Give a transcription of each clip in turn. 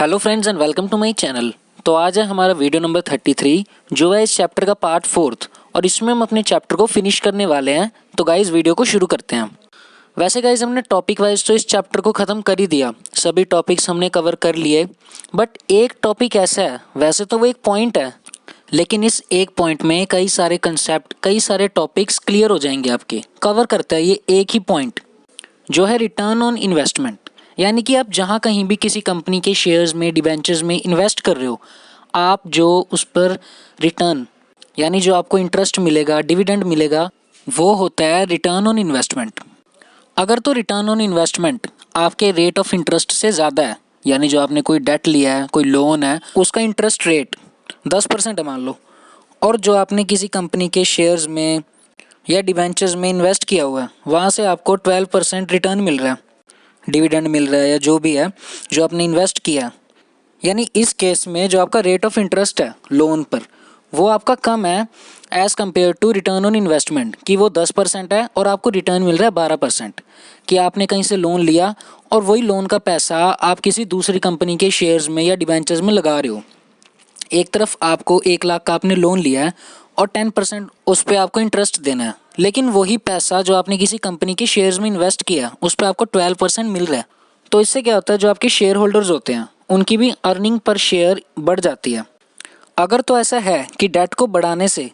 Hello friends and welcome to my channel. तो आज है हमारा वीडियो नंबर 33 जो है इस चैप्टर का पार्ट 4 और इसमें हम अपने चैप्टर को फिनिश करने वाले हैं। तो गाइस वीडियो को शुरू करते हैं। वैसे गाइस हमने टॉपिक वाइज तो इस चैप्टर को ख़त्म कर ही दिया, सभी टॉपिक्स हमने कवर कर लिए। बट एक टॉपिक ऐसा है, वैसे तो वो एक पॉइंट है, लेकिन इस एक पॉइंट में कई सारे कंसेप्ट, कई सारे टॉपिक्स क्लियर हो जाएंगे आपके। कवर करता है ये एक ही पॉइंट जो है रिटर्न ऑन इन्वेस्टमेंट। यानी कि आप जहाँ कहीं भी किसी कंपनी के शेयर्स में, डिबेंचर्स में इन्वेस्ट कर रहे हो, आप जो उस पर रिटर्न यानी जो आपको इंटरेस्ट मिलेगा, डिविडेंड मिलेगा, वो होता है रिटर्न ऑन इन्वेस्टमेंट। अगर तो रिटर्न ऑन इन्वेस्टमेंट आपके रेट ऑफ इंटरेस्ट से ज़्यादा है, यानी जो आपने कोई डेट लिया है, कोई लोन है, उसका इंटरेस्ट रेट 10% है मान लो, और जो आपने किसी कंपनी के शेयर्स में या डिबेंचर्स में इन्वेस्ट किया हुआ है, वहाँ से आपको 12% रिटर्न मिल रहा है, डिविडेंड मिल रहा है, या जो भी है जो आपने इन्वेस्ट किया। यानी इस केस में जो आपका रेट ऑफ इंटरेस्ट है लोन पर, वो आपका कम है as compare to return on investment, कि वो 10% है और आपको रिटर्न मिल रहा है 12%। कि आपने कहीं से लोन लिया और वही लोन का पैसा आप किसी दूसरी कंपनी के शेयर्स में या डिबेंचर्स में लगा रहे हो। एक तरफ आपको 1 लाख का आपने लोन लिया है और 10% उस पर आपको इंटरेस्ट देना है, लेकिन वही पैसा जो आपने किसी कंपनी के शेयर्स में इन्वेस्ट किया उस पर आपको 12% मिल रहा है। तो इससे क्या होता है, जो आपके शेयर होल्डर्स होते हैं उनकी भी अर्निंग पर शेयर बढ़ जाती है। अगर तो ऐसा है कि डेट को बढ़ाने से,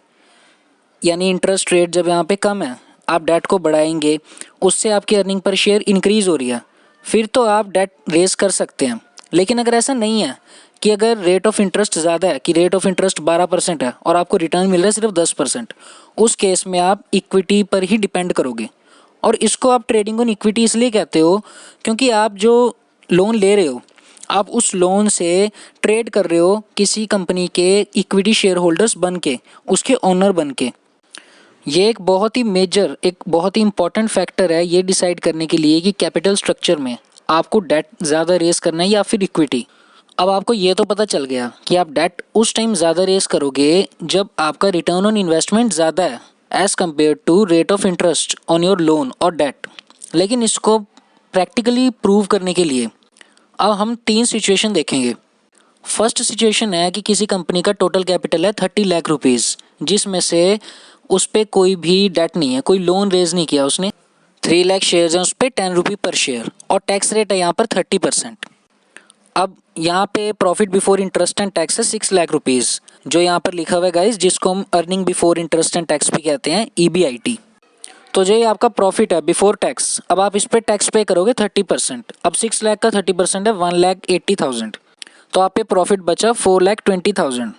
यानी इंटरेस्ट रेट जब यहाँ पे कम है, आप डेट को बढ़ाएंगे, उससे आपकी अर्निंग पर शेयर इंक्रीज़ हो रही है, फिर तो आप डेट रेज कर सकते हैं। लेकिन अगर ऐसा नहीं है कि अगर रेट ऑफ इंटरेस्ट ज़्यादा है, कि रेट ऑफ इंटरेस्ट 12% है और आपको रिटर्न मिल रहा है सिर्फ 10%, उस केस में आप इक्विटी पर ही डिपेंड करोगे। और इसको आप ट्रेडिंग ऑन इक्विटी इसलिए कहते हो क्योंकि आप जो लोन ले रहे हो, आप उस लोन से ट्रेड कर रहे हो किसी कंपनी के इक्विटी शेयर होल्डर्स बन के, उसके ओनर बन के। ये एक बहुत ही मेजर, एक बहुत ही इंपॉर्टेंट फैक्टर है ये डिसाइड करने के लिए कि कैपिटल स्ट्रक्चर में आपको डेट ज़्यादा रेस करना है या फिर इक्विटी। अब आपको ये तो पता चल गया कि आप डेट उस टाइम ज़्यादा रेस करोगे जब आपका रिटर्न ऑन इन्वेस्टमेंट ज़्यादा है as compare to rate of interest on your loan और डेट। लेकिन इसको प्रैक्टिकली प्रूव करने के लिए अब हम 3 सिचुएशन देखेंगे। फर्स्ट सिचुएशन है कि किसी कंपनी का टोटल कैपिटल है 30 लाख रुपीज़, जिसमें से उस पर कोई भी डेट नहीं है, कोई लोन रेज नहीं किया उसने। 3 लाख शेयर्स हैं, उस पर 10 रुपये पर शेयर, और टैक्स रेट है यहाँ पर 30%। अब यहाँ पे profit before interest and tax है 6 लाख रुपीज़, जो यहाँ पर लिखा हुआ है गाइस, जिसको हम earning before interest and tax भी कहते हैं, EBIT। तो जो ये आपका प्रॉफिट है बिफोर टैक्स, अब आप इस पर टैक्स पे करोगे 30%। अब 6 लाख का 30% है 1,80,000, तो आप पे प्रॉफिट बचा 4,20,000,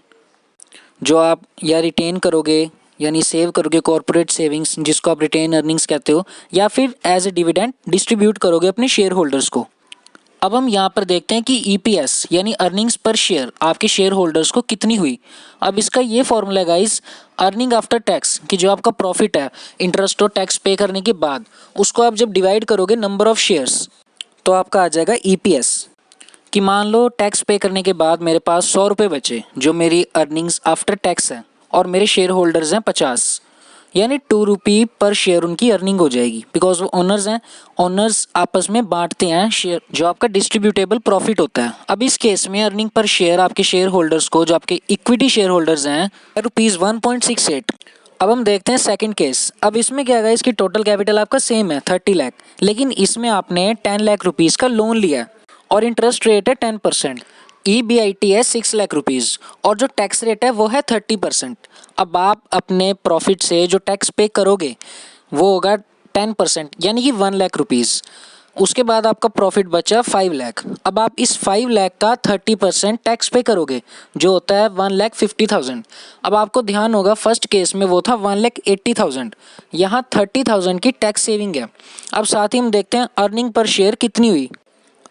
जो आप या रिटेन करोगे, यानी सेव करोगे कॉर्पोरेट सेविंग्स, जिसको आप रिटेन अर्निंग्स कहते हो, या फिर एज ए डिविडेंड डिस्ट्रीब्यूट करोगे अपने शेयर होल्डर्स को। अब हम यहाँ पर देखते हैं कि EPS यानी अर्निंग्स पर शेयर आपके शेयर होल्डर्स को कितनी हुई। अब इसका ये फॉर्मूला है गाइस, अर्निंग आफ्टर टैक्स, कि जो आपका प्रॉफिट है इंटरेस्ट और टैक्स पे करने के बाद, उसको आप जब डिवाइड करोगे नंबर ऑफ शेयर्स, तो आपका आ जाएगा EPS। कि मान लो टैक्स पे करने के बाद मेरे पास 100 रुपये बचे, जो मेरी अर्निंग्स आफ्टर टैक्स है, और मेरे शेयर होल्डर्स हैं 50, यानी 2 रुपये पर शेयर उनकी अर्निंग हो जाएगी, बिकॉज वो ओनर्स हैं। ओनर्स आपस में बांटते हैं शेयर, जो आपका डिस्ट्रीब्यूटेबल प्रॉफिट होता है। अब इस केस में अर्निंग पर शेयर आपके शेयर होल्डर्स को, जो आपके इक्विटी शेयर होल्डर्स हैं, ₹1.68। अब हम देखते हैं सेकंड केस। अब इसमें क्या है, इसकी टोटल कैपिटल आपका सेम है 30 लाख, लेकिन इसमें आपने 10 लाख रुपीज़ का लोन लिया और इंटरेस्ट रेट है 10%। EBIT है 6 लाख रुपीज़ और जो टैक्स रेट है वो है 30%। अब आप अपने प्रॉफिट से जो टैक्स पे करोगे वो होगा 10%, यानी कि 1 लाख रुपीज़। उसके बाद आपका प्रॉफिट बचा 5 लाख। अब आप इस 5 लाख का 30% टैक्स पे करोगे, जो होता है 1,50,000। अब आपको ध्यान होगा फर्स्ट केस में वो था 1,80,000, यहाँ 30,000 की टैक्स सेविंग है। अब साथ ही हम देखते हैं अर्निंग पर शेयर कितनी हुई।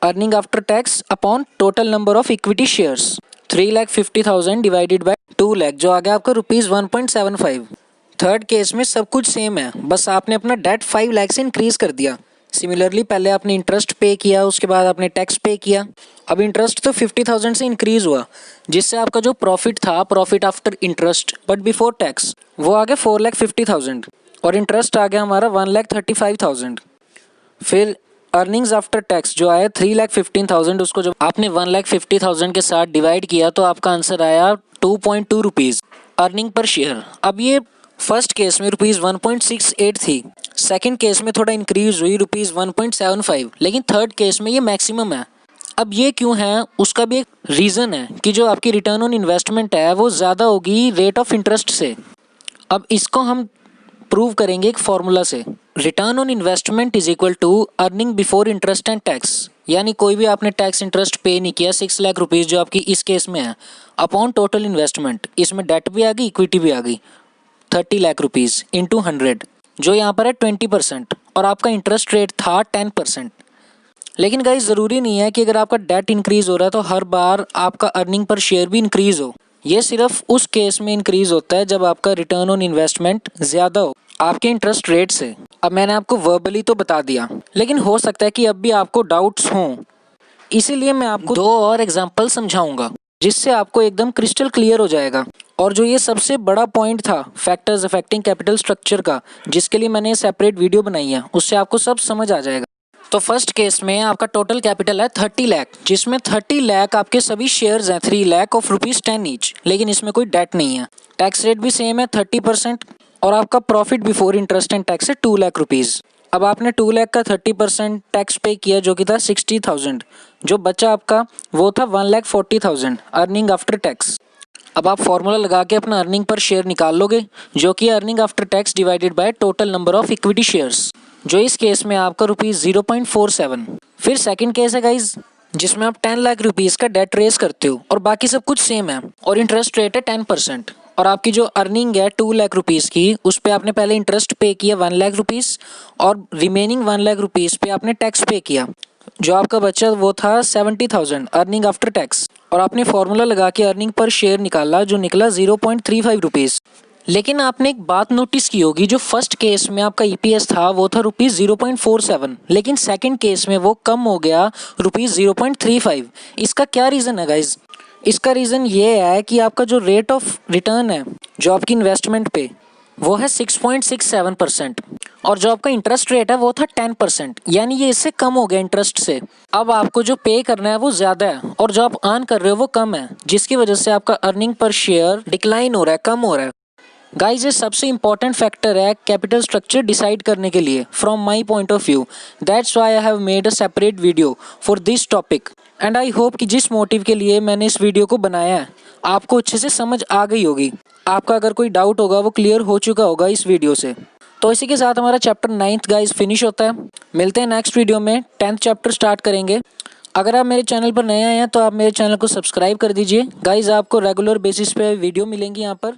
Earning after tax upon total number of equity shares, 3,50,000 divided by 2 lakh, जो आ गया आपका ₹1.75। थर्ड केस में सब कुछ सेम है, बस आपने अपना डेट 5 लाख से इंक्रीज कर दिया। सिमिलरली पहले आपने इंटरेस्ट पे किया, उसके बाद आपने टैक्स पे किया। अब इंटरेस्ट तो 50,000 से इंक्रीज हुआ, जिससे आपका जो प्रॉफिट था, profit after interest but before tax, वो आ गया 4,50,000, और इंटरेस्ट आ गया हमारा 1,35,000। फिर अर्निंग्स आफ्टर टैक्स जो आया 3,15,000, उसको जब आपने 1,50,000 के साथ डिवाइड किया तो आपका आंसर आया 2.2 रुपीज़ अर्निंग पर शेयर। अब ये फर्स्ट केस में रुपीज़ 1.68 थी, सेकंड केस में थोड़ा इंक्रीज हुई रुपीज़ 1.75, लेकिन थर्ड केस में ये मैक्सिमम है। अब ये क्यों है उसका भी एक रीज़न है कि जो आपकी रिटर्न ऑन इन्वेस्टमेंट है वो ज़्यादा होगी रेट ऑफ इंटरेस्ट से। अब इसको हम प्रूव करेंगे एक फॉर्मूला से। Return on investment is equal to earning before interest and tax, यानी कोई भी आपने टैक्स इंटरेस्ट पे नहीं किया 6 लाख रुपीज़ जो आपकी इस केस में है, अपॉन टोटल इन्वेस्टमेंट, इसमें डेट भी आ गई इक्विटी भी आ गई 30 लाख रुपीज़ इंटू 100 जो यहाँ पर है 20% और आपका इंटरेस्ट रेट था 10%। लेकिन गाइस ज़रूरी नहीं है कि अगर आपका डेट इंक्रीज़ हो रहा है तो हर बार आपका अर्निंग पर शेयर भी इंक्रीज़ हो। ये सिर्फ उस केस में इंक्रीज़ होता है जब आपका रिटर्न ऑन इन्वेस्टमेंट ज़्यादा हो आपके इंटरेस्ट रेट से। अब मैंने आपको वर्बली तो बता दिया, लेकिन हो सकता है कि अब भी आपको डाउट्स हों, इसीलिए मैं आपको 2 और एग्जाम्पल समझाऊंगा जिससे आपको एकदम क्रिस्टल क्लियर हो जाएगा। और जो ये सबसे बड़ा पॉइंट था फैक्टर्स अफेक्टिंग कैपिटल स्ट्रक्चर का, जिसके लिए मैंने सेपरेट वीडियो बनाई है, उससे आपको सब समझ आ जाएगा। तो फर्स्ट केस में आपका टोटल कैपिटल है 30 लाख, जिसमें 30 लाख आपके सभी शेयर्स हैं 3 लाख ऑफ रुपीज़ 10 ईच, लेकिन इसमें कोई डेट नहीं है। टैक्स रेट भी सेम है 30% और आपका profit before interest and tax है 2 लाख रुपीज़। अब आपने 2 लाख का 30% टैक्स पे किया जो कि था 60,000, जो बचा आपका वो था 1,40,000 अर्निंग आफ्टर टैक्स। अब आप फॉर्मूला लगा के अपना अर्निंग पर शेयर निकाल लोगे जो कि earning after tax divided by total number of equity shares, जो इस केस में आपका रुपीज़ 0.47। फिर सेकंड केस है गाइज जिसमें आप 10 लाख रुपीज़ का डेट रेस करते हो और बाकी सब कुछ सेम है और इंटरेस्ट रेट है 10% और आपकी जो अर्निंग है 2 लाख रुपीज़ की, उस पर आपने पहले इंटरेस्ट पे किया 1 लाख रुपीज़ और रिमेनिंग 1 लाख रुपीज़ पे आपने टैक्स पे किया, जो आपका बचा वो था 70,000 अर्निंग आफ्टर टैक्स और आपने फॉर्मूला लगा के अर्निंग पर शेयर निकाला जो निकला 0.35 रुपीज़। लेकिन आपने एक बात नोटिस की होगी, जो फर्स्ट केस में आपका ईपीएस था वो था रुपीज़ 0.47, लेकिन सेकंड केस में वो कम हो गया रुपीज़ 0.35। इसका क्या रीज़न है गाइज? इसका रीज़न ये है कि आपका जो रेट ऑफ रिटर्न है जो आपकी इन्वेस्टमेंट पे वो है 6.67% और जो आपका इंटरेस्ट रेट है वो था 10%, यानी ये इससे कम हो गया इंटरेस्ट से। अब आपको जो पे करना है वो ज़्यादा है और जो आप अर्न कर रहे हो वो कम है, जिसकी वजह से आपका अर्निंग पर शेयर डिक्लाइन हो रहा है, कम हो रहा है। गाइज ये सबसे इंपॉर्टेंट फैक्टर है कैपिटल स्ट्रक्चर डिसाइड करने के लिए from my point of view. That's why I have made a separate video for this topic and I hope कि जिस मोटिव के लिए मैंने इस वीडियो को बनाया है आपको अच्छे से समझ आ गई होगी। आपका अगर कोई डाउट होगा वो क्लियर हो चुका होगा इस वीडियो से। तो इसी के साथ हमारा चैप्टर 9th गाइज फिनिश होता है। मिलते हैं नेक्स्ट वीडियो में, 10th चैप्टर स्टार्ट करेंगे। अगर आप मेरे चैनल पर नए आए हैं तो आप मेरे चैनल को सब्सक्राइब कर दीजिए गाइज, आपको रेगुलर बेसिस पे वीडियो मिलेंगी यहाँ पर।